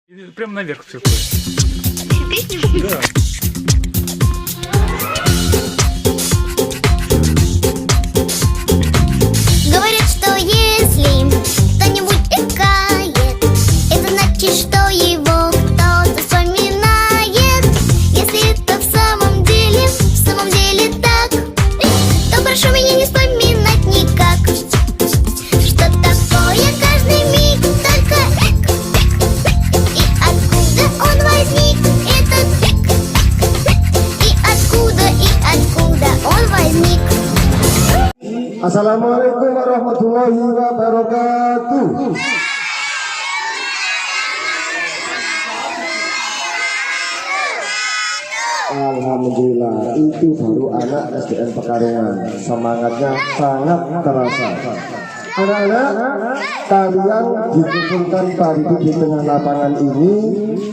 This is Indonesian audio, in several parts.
И прям наверх все ходит. Да. Говорят, что если кто-нибудь икает, это значит, что его кто-то вспоминает. Если это в самом деле так, то прошу меня не вспоминать никак. Что такое каждый миг, только и откуда он возник, этот и откуда он возник. Assalamualaikum warahmatullahi wabarakatuh. Alhamdulillah, itu baru anak SDN Pekarungan. Semangatnya sangat terasa. Anak-anak, kalian dikumpulkan pagi di tengah lapangan ini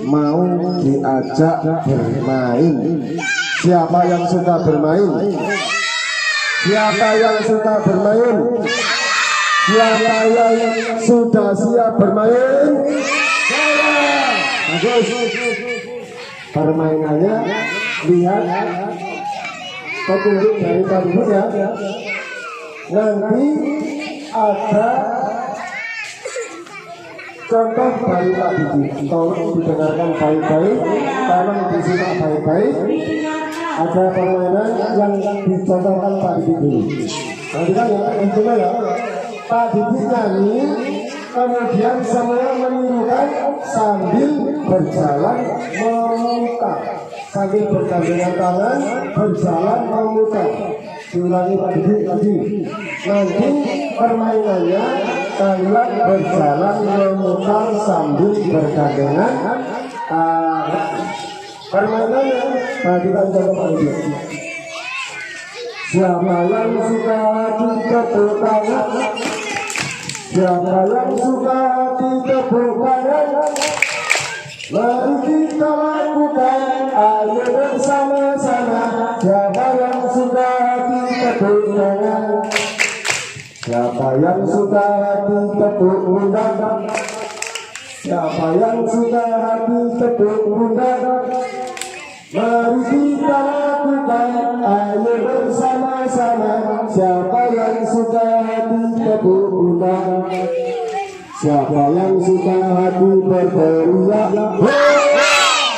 mau diajak bermain. Siapa yang suka bermain? Siapa yang suka bermain? Siapa yang sudah siap bermain? Saya. Bagus. Permainannya lihat petunjuk dari tabungan ya. Nanti ada contoh dari Pak Didi. Tolong didengarkan baik-baik, tolong disimak baik-baik. Ada permainan yang dicontohkan Pak Didi dulu. Nanti kan yang coba ya, Pak Didi nyanyi, kemudian semua menirukan sambil berjalan memutar, sambil bergandengan tangan berjalan memutar. Diulangi Pak Didi lagi. Nanti permainannya kalian berjalan memutar sambil bergandengan permainannya bagi contoh Pak Didi. Siapa yang suka ditepuk tangan? Siapa yang suka ditepuk tangan? Mari kita lakukan, ayo bersama-sama. Siapa yang suka ditepuk tangan? Siapa yang suka ditepuk pundak? Siapa yang suka ditepuk pundak? Mari kita lakukan, ayo bersama-sama. Siapa yang suka ditepuk pundak? Siapa yang suka hati berteriak?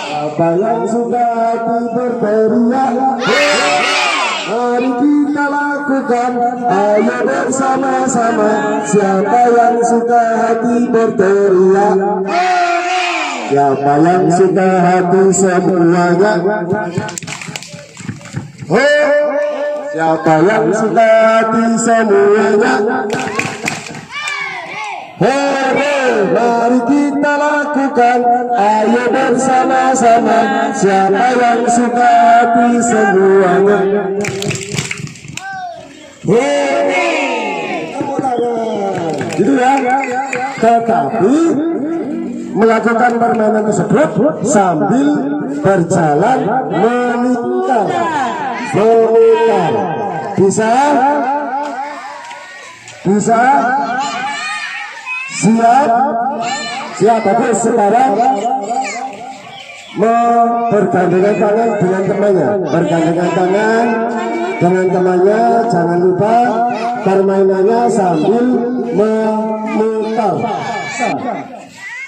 Siapa yang suka hati berteriak? Mari kita lakukan, ayo bersama-sama. Siapa yang suka hati berteriak? Siapa yang suka hati semuanya? Siapa yang suka hati semuanya? Mari kita lakukan, ayo bersama-sama. Siapa yang suka hati semuanya? Gitu ya. Tetapi melakukan permainan tersebut sambil berjalan memutar. Bisa? Bisa? Siap? Siap. Bagus. Sekarang bergandengan tangan dengan temannya. Bergandengan tangan dengan temannya. Jangan lupa permainannya sambil memutar.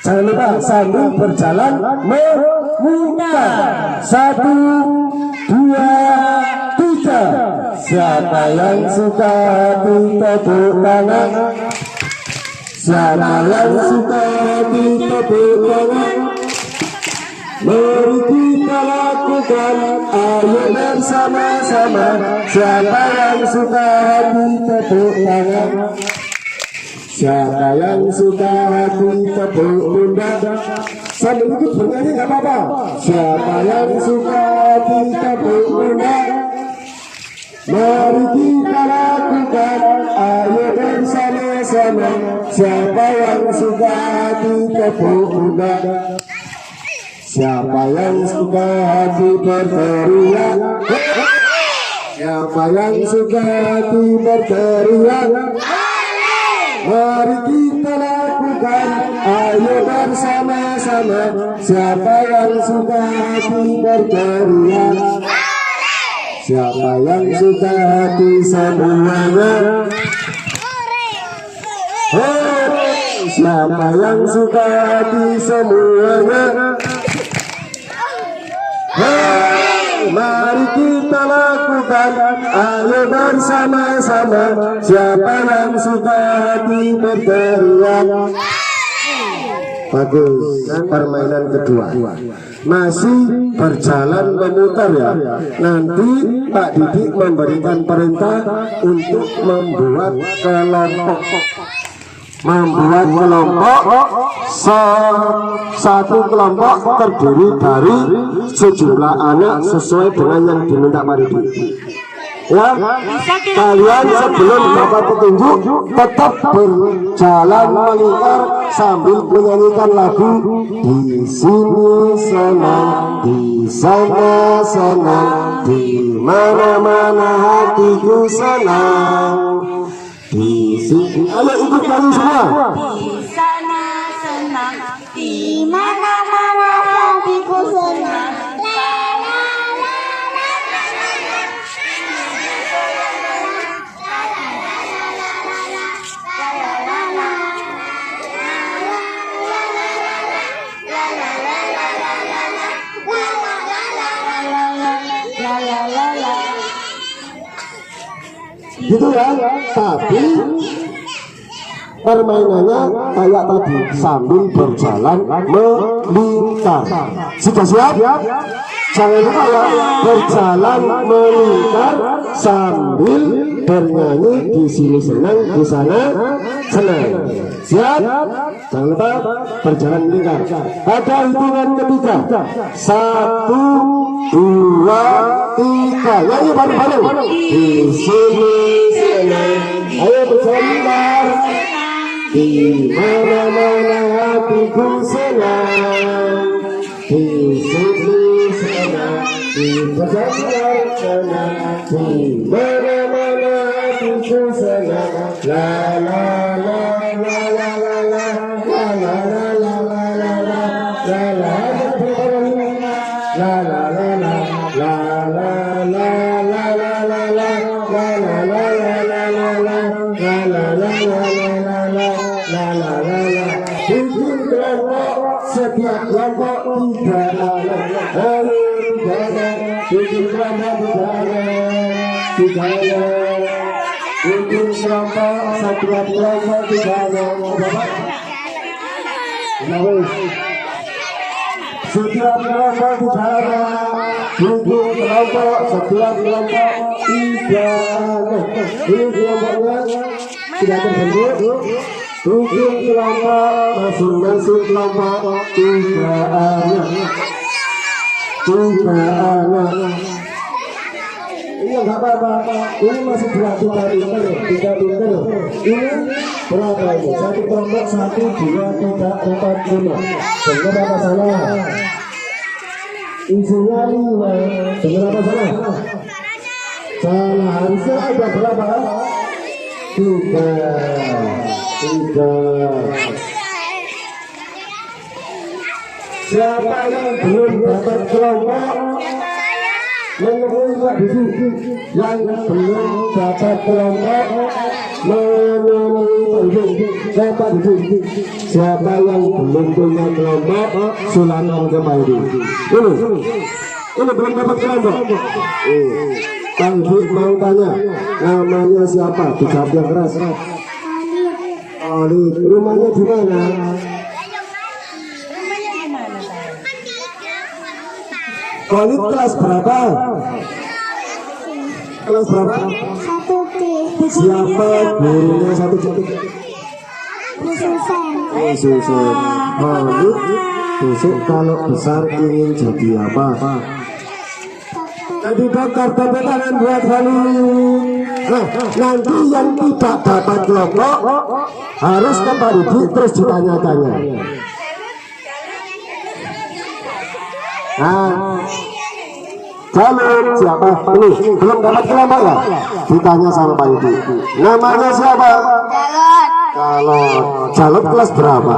Jangan lupa sambil berjalan memutar. 1, 2, 3. Siapa yang suka ditepuk tangan? Siapa yang suka ditepuk tangan? Mari kita lakukan, ayo bersama-sama. Siapa yang suka ditepuk tangan? Siapa yang suka ditepuk pundak? Sambil ikut bernyanyi nggak apa-apa. Siapa yang suka ditepuk pundak? Mari kita lakukan, ayo bersama-sama. Siapa yang suka ditepuk pundak? Siapa yang suka hati berteriak? Siapa yang suka hati berteriak? Mari kita lakukan, ayo bersama-sama. bersama-sama. Siapa yang suka hati berteriak, siapa yang suka hati semuanya. Hey, siapa yang suka hati semuanya. Hey, mari kita lakukan, ayo bersama-sama. Siapa yang suka hati berteriak. Bagus. Permainan kedua masih berjalan memutar ya. Nanti Pak Didik memberikan perintah untuk membuat kelompok. Satu kelompok terdiri dari sejumlah anak sesuai dengan yang diminta Pak Didik. Ya, kalian sebelum dapat petunjuk tetap berjalan melingkar sambil menyanyikan lagu. Di sini senang, di sana senang, di mana-mana hatiku senang. Di sini, ayo ikut kami semua. Di sana senang, di mana-mana hatiku senang. Gitu ya, tapi permainannya kayak tadi sambil berjalan melingkar. Sudah siap? Jangan lupa ya, berjalan melingkar sambil bernyanyi. Di sini senang, di sana senang. Siap? Jangan lupa berjalan melingkar. Ada hitungan ketiga. 1, 2, 3. Nyanyi bareng-bareng. Di sini senang, ayo berjalan. Di mana-mana hatiku senang. Di sini senang, di berjalan senang. Di mana-mana hatiku senang. La la la la la la la la la la la la la la la la setiap kelompok tiga anak, bikin kelompok tiga bikin kelompok setiap kelompok tiga setiap kelompok tiga bikin kelompok setiap kelompok tiga. Ini kelompoknya sudah terbentuk. Bikin kelompok masing-masing kelompok tiga anak. Ini enggak apa-apa. Ini masih tiga pinter. Ini berapa ini? Satu kelompok 1, 2, 3, 4, 5. Benar apa salah? Isinya 5. Benar apa salah? Salah. Harusnya ada berapa? 3. Siapa yang belum dapat kelompok menemui Pak Didik? Yang belum dapat kelompok menemui Pak Didik. Siapa yang belum punya kelompok silakan ke Pak Didik. Ini belum dapat kelompok. Pak Didik mau tanya namanya siapa? Dijawab yang keras. Ali, rumahnya di mana? Khalid kelas berapa? Kelas berapa? 1D. Siapa gurunya 1D? Susan. Khalid besok kalau besar ingin jadi apa? Jadi dokter, tepuk tangan buat Khalid. Nah, nanti yang tidak dapat kelompok harus ke Pak Didik terus ditanya-tanya. Nah, jalur siapa? Ini belum dapat kelompok ya? Ditanya sama Pak Didik. Namanya siapa? Jalur. Jalur kelas berapa?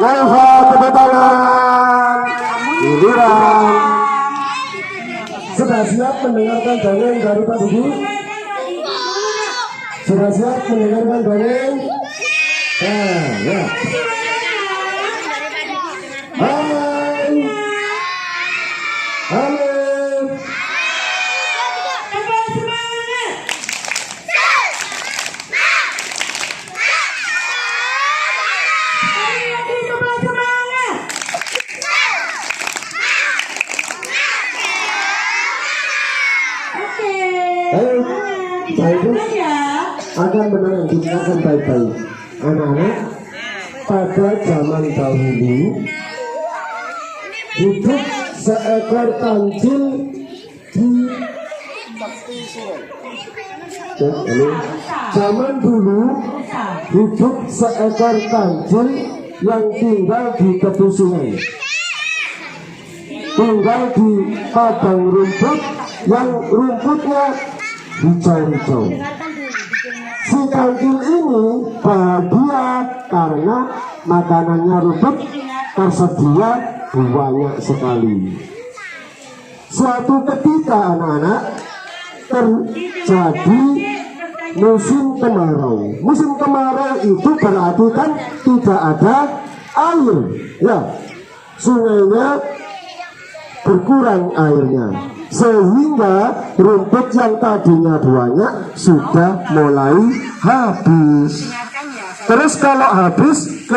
Nelva tepuk tangan. Giliran. Sudah siap mendengarkan dongeng dari Pak Budi? Sudah siap mendengarkan dongeng? Nah, ya. Hai. Halo. Akan menanyakan baik-baik anak-anak pada zaman dahulu hidup seekor kancil di zaman dulu hidup seekor kancil yang tinggal di tepi sungai, tinggal di padang rumput yang rumputnya hijau-hijau. Si kancil ini bahagia karena makanannya rumput tersedia banyak sekali. Suatu ketika anak-anak terjadi musim kemarau. Musim kemarau itu berarti kan tidak ada air, ya, sungainya berkurang airnya, sehingga rumput yang tadinya banyak sudah mulai habis. Terus kalau habis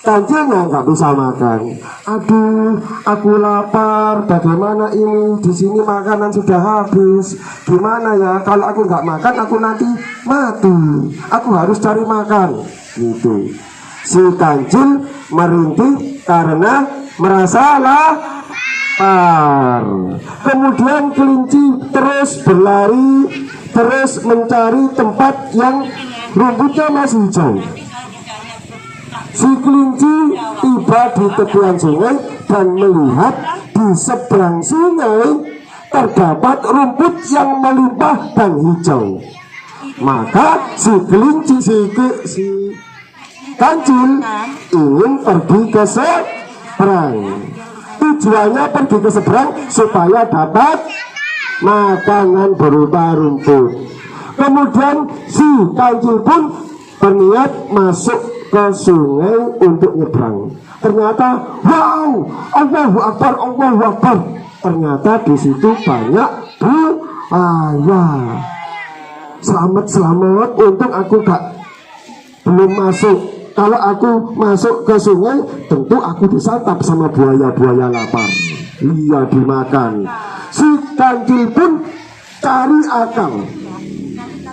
kancilnya nggak bisa makan. Aduh, aku lapar. Bagaimana ini? Di sini makanan sudah habis. Gimana ya? Kalau aku nggak makan, aku nanti mati. Aku harus cari makan. Gitu. Si kancil merintih karena merasa lapar. Kemudian kelinci terus berlari, terus mencari tempat yang rumputnya masih hijau. Si kelinci tiba di tepian sungai dan melihat di seberang sungai terdapat rumput yang melimpah dan hijau. Maka si kelinci si kancil ingin pergi ke seberang. Tujuannya pergi ke seberang supaya dapat makanan berupa rumput. Kemudian si kancil pun berniat masuk ke sungai untuk nyebrang. Ternyata, wow, Allahu Akbar, Allahu Akbar. Ternyata di situ banyak buaya. Selamat, untung aku belum masuk. Kalau aku masuk ke sungai, tentu aku disantap sama buaya-buaya lapar. Iya, dimakan. Si kancil pun cari akal,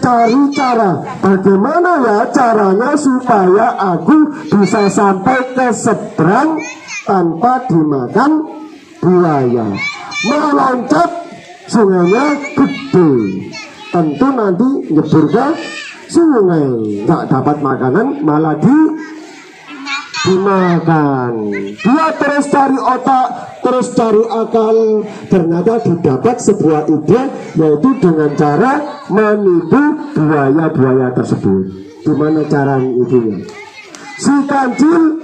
cari cara, bagaimana ya caranya supaya aku bisa sampai ke seberang tanpa dimakan buaya. Meloncat, sungainya gede, tentu nanti nyebur ke sungai, nggak dapat makanan malah dimakan. Dia terus cari otak, terus cari akal. Ternyata didapat sebuah ide, yaitu dengan cara menipu buaya-buaya tersebut. Gimana cara itunya? Si kancil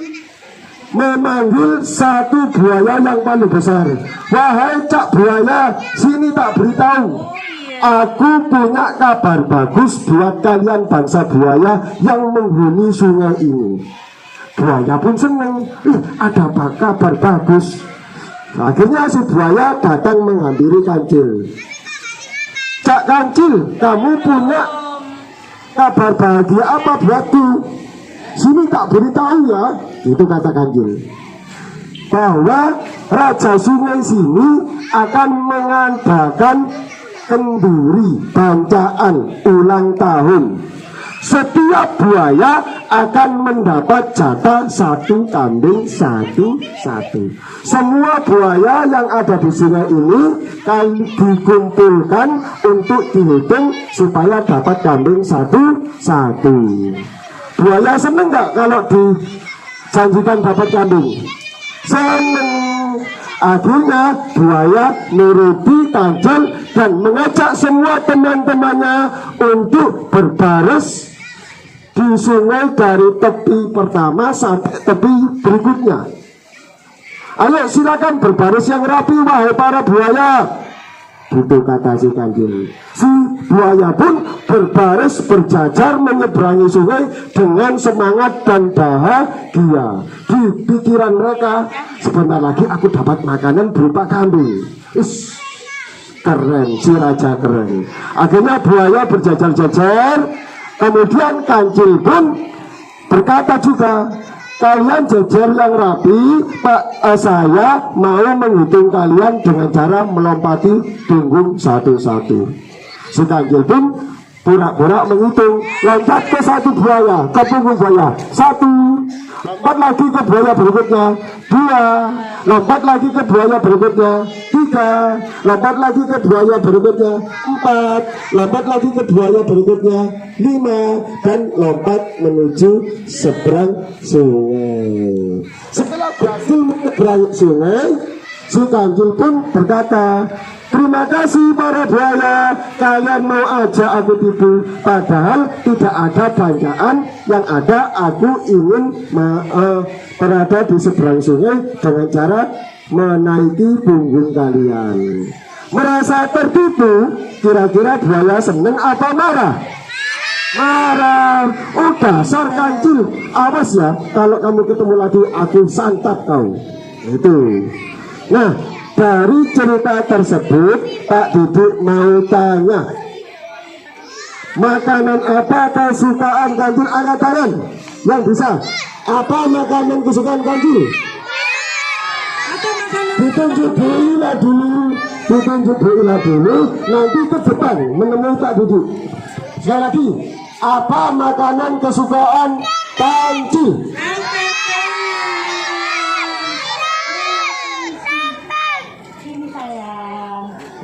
memanggil satu buaya yang paling besar. Wahai cak buaya, sini tak beritahu, aku punya kabar bagus buat kalian bangsa buaya yang menghuni sungai ini. Buaya pun senang, ada apa kabar bagus. Akhirnya si buaya datang menghampiri kancil. Cak kancil, kamu punya kabar bahagia apa buatku? Sini tak beritahu ya. Itu kata kancil, bahwa raja sungai sini akan mengadakan kenduri bacaan ulang tahun. Setiap buaya akan mendapat jatah satu kambing satu. Semua buaya yang ada di sungai ini dikumpulkan untuk dihitung supaya dapat kambing satu. Buaya seneng nggak kalau dijanjikan dapat kambing? Seneng. Akhirnya buaya nuruti kancil dan mengajak semua teman-temannya untuk berbaris di sungai dari tepi pertama sampai tepi berikutnya. Ayo silakan berbaris yang rapi wahai para buaya. Gitu kata si Kancil. Si buaya pun berbaris berjajar menyeberangi sungai dengan semangat dan bahagia. Di pikiran mereka, sebentar lagi aku dapat makanan berupa kambing. Keren, si raja keren. Akhirnya buaya berjajar-jajar. Kemudian Kancil pun berkata juga, kalian jejer yang rapi, Pak. Saya mau menghitung kalian dengan cara melompati punggung satu-satu. Si Kancil pun pura-pura menghitung, lompat ke satu buaya, ke punggung buaya, 1. Lompat lagi ke buaya berikutnya, 2. Lompat lagi ke buaya berikutnya, 3. Lompat lagi ke buaya berikutnya, 4. Lompat lagi ke buaya berikutnya, 5. Dan lompat menuju seberang sungai. Setelah berhasil menyeberang sungai, si Kancil pun berkata, terima kasih para buaya, kalian mau ajak aku tipu, padahal tidak ada banjaan, yang ada aku ingin berada di seberang sungai dengan cara menaiki punggung kalian. Merasa tertipu, kira-kira buaya seneng apa marah? Marah. Oh dasar Kancil, awas ya, kalau kamu ketemu lagi aku santap kau. Itu. Nah, dari cerita tersebut Pak Didik mau tanya, makanan apa kesukaan Kancil? Angkat tangan yang bisa. Apa makanan kesukaan Kancil? Ditunjuk Boila dulu, ditunjuk Boila dulu, nanti ke depan menemui Pak Didik. Sekali lagi, apa makanan kesukaan Kancil?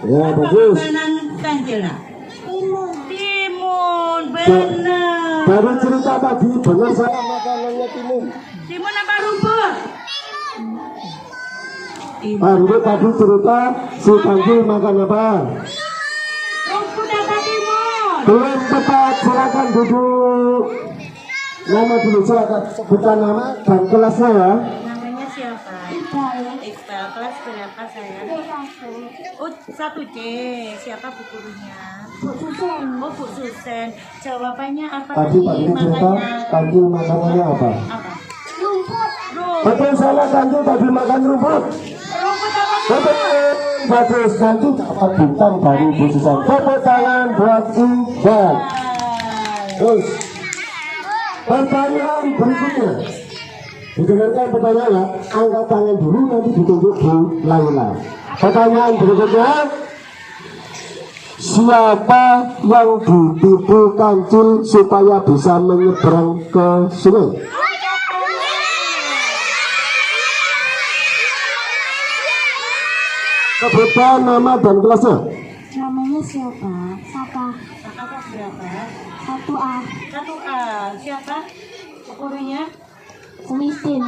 Ya bagus. Timun, benar. Dari cerita tadi benar saya makanannya timun. Timun apa rumput? Rumput tadi cerita si Kancil makan apa? Rumput apa timun? Belum tepat, silakan duduk. Nama dulu silakan sebutkan nama dan kelasnya ya. Namanya siapa? Iqbal. Kelas berapa saya? Oh 1C. Siapa bu gurunya? Bu Susen. Oh Bu Susen. Jawabannya apa Tadi Pak Didik cerita Kancil makanannya apa? Apa? Rumput. Betul, salah. Kancil tadi makan rumput. Rumput apa? Betul, bagus. Kancil dapat bintang dari Bu Susan. Tepuk tangan buat Iqbal. Terus pertanyaan berikutnya, didengarkan pertanyaannya, angkat tangan dulu nanti ditunjuk Bu Laila. Pertanyaan berikutnya, siapa yang ditipu Kancil supaya bisa menyeberang ke sungai? Sebutkan nama dan kelasnya. Namanya siapa? Sapa. Apa berapa? 1A. 1A. Siapa? Gurunya? Umisin.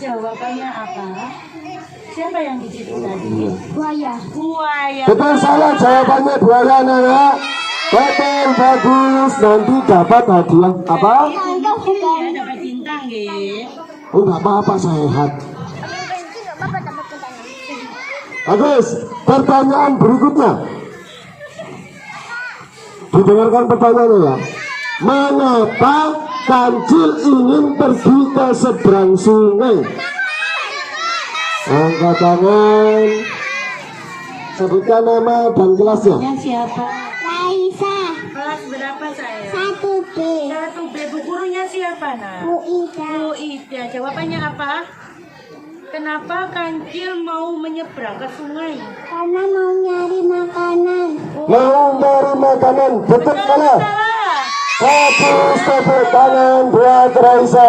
Jawabannya apa? Siapa yang di situ tadi? Buaya. Buaya. Betul, salah. Jawabannya buaya, Nana. Betul, bagus. Nanti dapat hadiah apa? Iya, dapat bintang ya. Oh, nggak apa-apa, sehat. Bagus. Pertanyaan berikutnya. Didengarkan pertanyaannya ya. Mengapa Kancil ingin pergi ke seberang sungai? Angkat tangan. Sebutkan nama dan kelasnya. Yang siapa? Raisa. Kelas berapa saya? 1B. 1B. Bu gurunya siapa nak? Bu Ida. Bu Ida. Jawabannya apa? Kenapa Kancil mau menyeberang ke sungai? Karena mau nyari makanan. Mau mencari makanan. Betul, salah. Salah. Bagus, tepuk tangan buat Raisa.